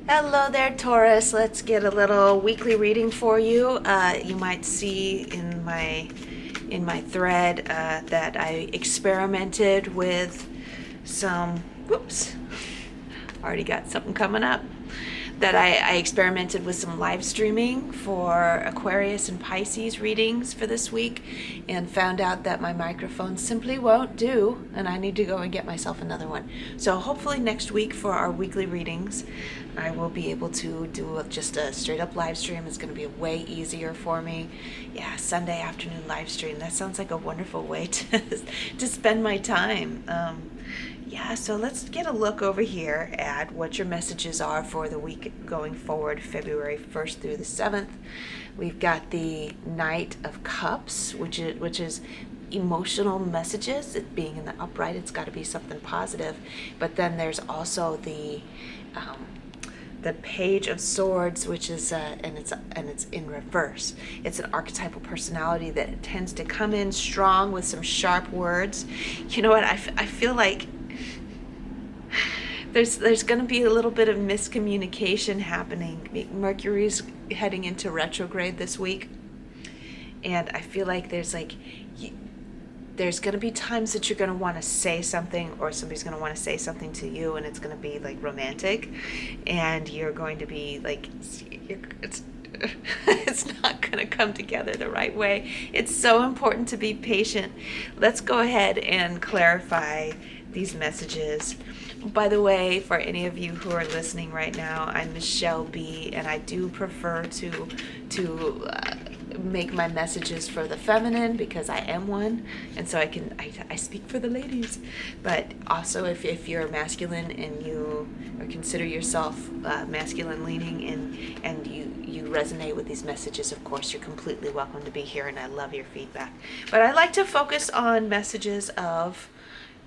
Hello there, Taurus. Let's get a little weekly reading for you. You might see in my thread that I experimented with some. Whoops! Already got something coming up. That I experimented with some live streaming for Aquarius and Pisces readings for this week, and found out that my microphone simply won't do, and I need to go and get myself another one. So hopefully next week for our weekly readings, I will be able to do just a straight up live stream. It's going to be way easier for me. Yeah, Sunday afternoon live stream. That sounds like a wonderful way to spend my time. Yeah, so let's get a look over here at what your messages are for the week going forward, February 1st through the 7th. We've got the Knight of Cups, which is emotional messages. It being in the upright, it's got to be something positive. But then there's also the Page of Swords, which is and it's in reverse. It's an archetypal personality that tends to come in strong with some sharp words. You know what? I feel like there's going to be a little bit of miscommunication happening. Mercury's heading into retrograde this week, and I feel like there's going to be times that you're going to want to say something, or somebody's going to want to say something to you, and it's going to be like romantic, and you're going to be like, it's not going to come together the right way. It's so important to be patient. Let's go ahead and clarify these messages. By the way, for any of you who are listening right now, I'm Michele B, and I do prefer to make my messages for the feminine, because I am one, and so I speak for the ladies. But also, if you're masculine and you or consider yourself masculine leaning, and you resonate with these messages, of course you're completely welcome to be here, and I love your feedback. But I like to focus on messages of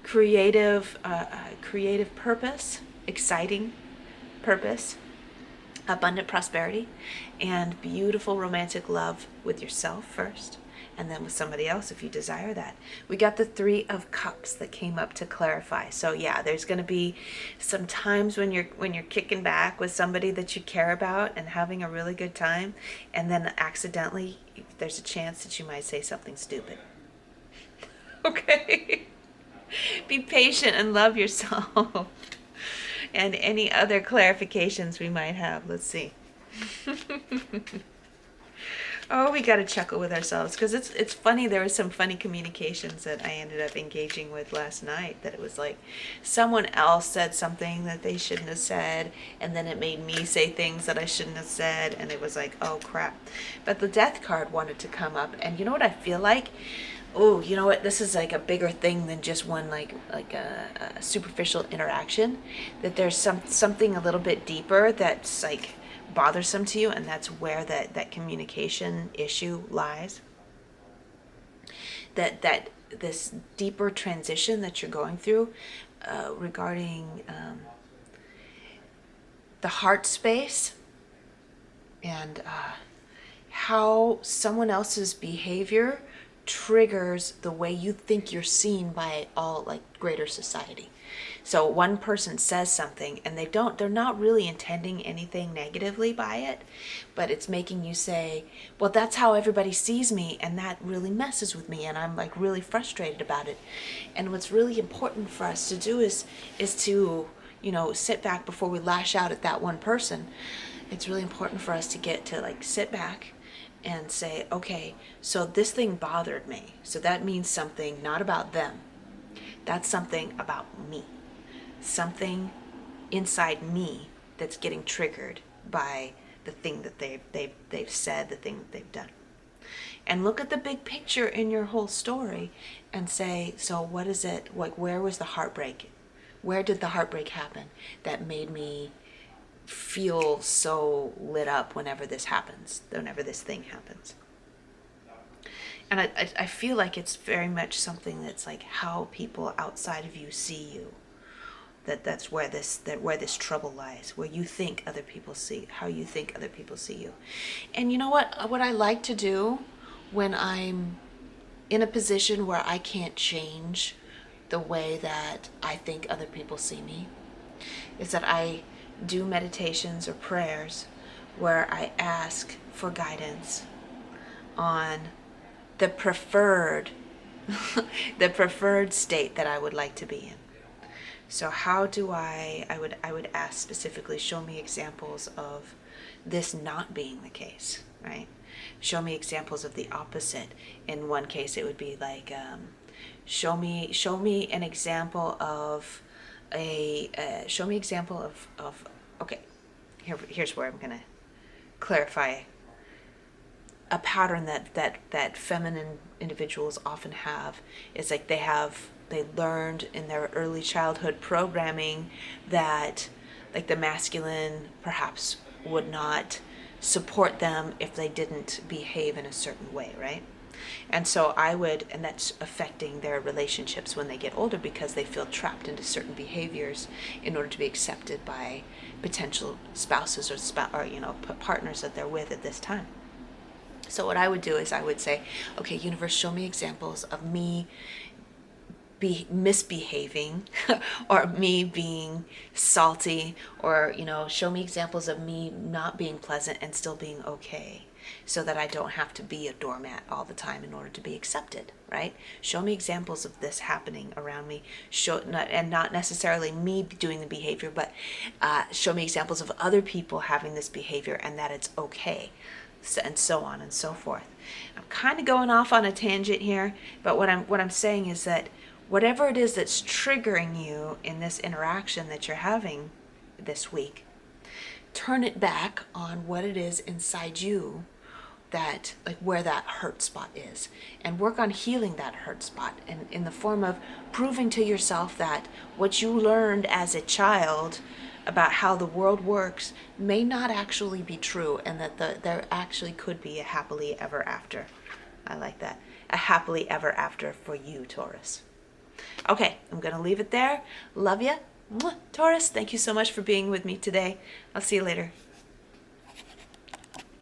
creative purpose, exciting purpose, abundant prosperity, and beautiful romantic love with yourself first, and then with somebody else if you desire that. We got the Three of Cups that came up to clarify. So yeah, there's going to be some times when you're kicking back with somebody that you care about and having a really good time, and then accidentally there's a chance that you might say something stupid. Okay. Be patient and love yourself. And any other clarifications we might have. Let's see. Oh, we got to chuckle with ourselves, because it's funny. There was some funny communications that I ended up engaging with last night, that it was like someone else said something that they shouldn't have said, and then it made me say things that I shouldn't have said, and it was like, oh crap. But the Death card wanted to come up, and you know what I feel like? Oh, you know what? This is like a bigger thing than just one like a superficial interaction. That there's something a little bit deeper that's like bothersome to you, and that's where that communication issue lies. That this deeper transition that you're going through regarding the heart space, and how someone else's behavior triggers the way you think you're seen by all like greater society. So one person says something, and they're not really intending anything negatively by it, but it's making you say, well, that's how everybody sees me, and that really messes with me, and I'm like really frustrated about it. And what's really important for us to do is to, sit back before we lash out at that one person. It's really important for us to get to like sit back and say, okay, so this thing bothered me. So that means something not about them. That's something about me. Something inside me that's getting triggered by the thing that they've said, the thing that they've done. And look at the big picture in your whole story and say, so what is it? Like, where was the heartbreak? Where did the heartbreak happen that made me feel so lit up whenever this happens, whenever this thing happens? And I feel like it's very much something that's like how people outside of you see you. That's where this trouble lies, where you think other people see, how you think other people see you. And you know what I like to do when I'm in a position where I can't change the way that I think other people see me, is that I do meditations or prayers where I ask for guidance on the preferred the preferred state that I would like to be in. So how do I would ask specifically, show me examples of this not being the case, right? Show me examples of the opposite. In one case, it would be like, show me an example of show me example of okay, here's where I'm gonna clarify a pattern that feminine individuals often have. Is like they learned in their early childhood programming that like the masculine perhaps would not support them if they didn't behave in a certain way, right? And so and that's affecting their relationships when they get older because they feel trapped into certain behaviors in order to be accepted by potential spouses or partners that they're with at this time. So what I would do is I would say, okay, universe, show me examples of me be misbehaving or me being salty, or show me examples of me not being pleasant and still being okay, so that I don't have to be a doormat all the time in order to be accepted, right? Show me examples of this happening around me, and not necessarily me doing the behavior, but show me examples of other people having this behavior and that it's okay, and so on and so forth. I'm kind of going off on a tangent here, but what I'm saying is that whatever it is that's triggering you in this interaction that you're having this week, turn it back on what it is inside you, that like where that hurt spot is, and work on healing that hurt spot, and in the form of proving to yourself that what you learned as a child about how the world works may not actually be true, and that there actually could be a happily ever after. I like that. A happily ever after for you, Taurus. Okay, I'm going to leave it there. Love ya. Taurus, thank you so much for being with me today. I'll see you later.